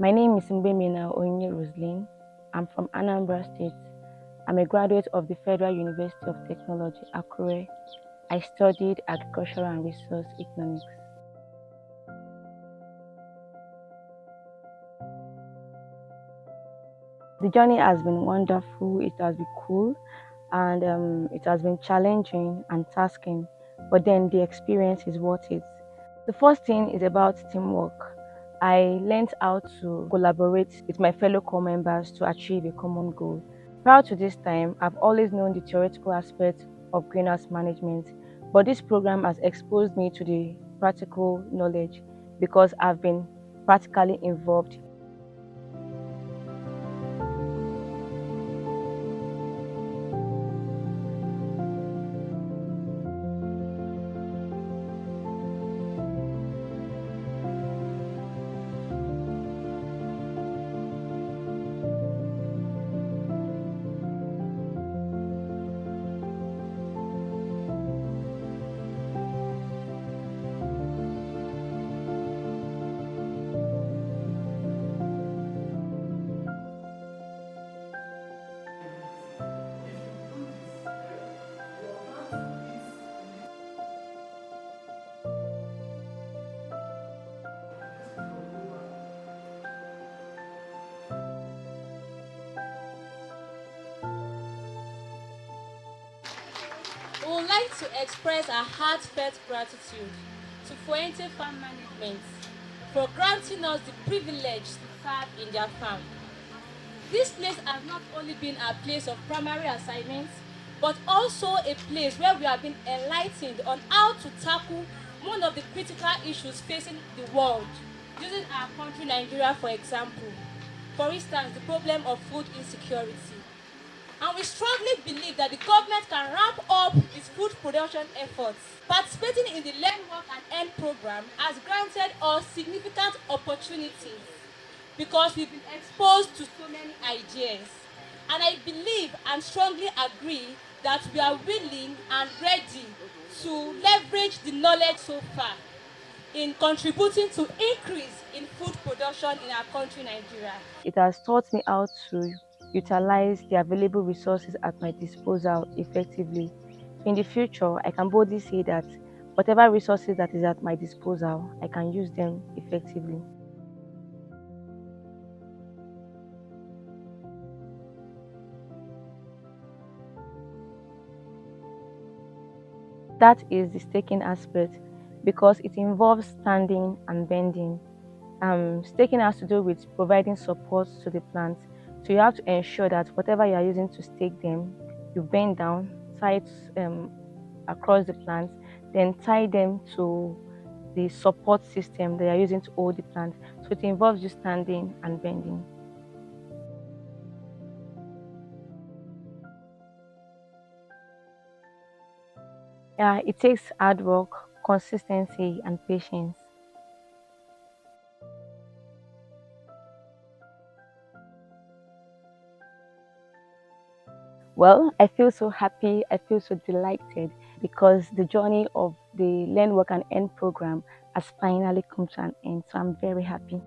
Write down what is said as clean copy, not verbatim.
My name is Mbemina Onye Roslyn. I'm from Anambra State. I'm a graduate of the Federal University of Technology, Akure. I studied agricultural and resource economics. The journey has been wonderful, it has been cool, and it has been challenging and tasking, but then the experience is worth it. The first thing is about teamwork. I learned how to collaborate with my fellow corps members to achieve a common goal. Prior to this time, I've always known the theoretical aspect of greenhouse management, but this program has exposed me to the practical knowledge because I've been practically involved. We would like to express our heartfelt gratitude to Fuente Farm Management for granting us the privilege to serve in their farm. This place has not only been a place of primary assignments, but also a place where we have been enlightened on how to tackle one of the critical issues facing the world, using our country, Nigeria, for example. For instance, the problem of food insecurity. And we strongly believe that the government can ramp up its food production efforts. Participating in the Learn, Work and Earn program has granted us significant opportunities because we've been exposed to so many ideas. And I believe and strongly agree that we are willing and ready to leverage the knowledge so far in contributing to increase in food production in our country, Nigeria. It has taught me how to utilize the available resources at my disposal effectively. In the future, I can boldly say that whatever resources that is at my disposal, I can use them effectively. That is the staking aspect because it involves standing and bending. Staking has to do with providing support to the plant. So you have to ensure that whatever you are using to stake them, you bend down, tie it across the plant, then tie them to the support system they are using to hold the plant. So it involves you standing and bending. Yeah, it takes hard work, consistency, and patience. Well, I feel so happy, I feel so delighted because the journey of the Learn, Work and End program has finally come to an end. So I'm very happy.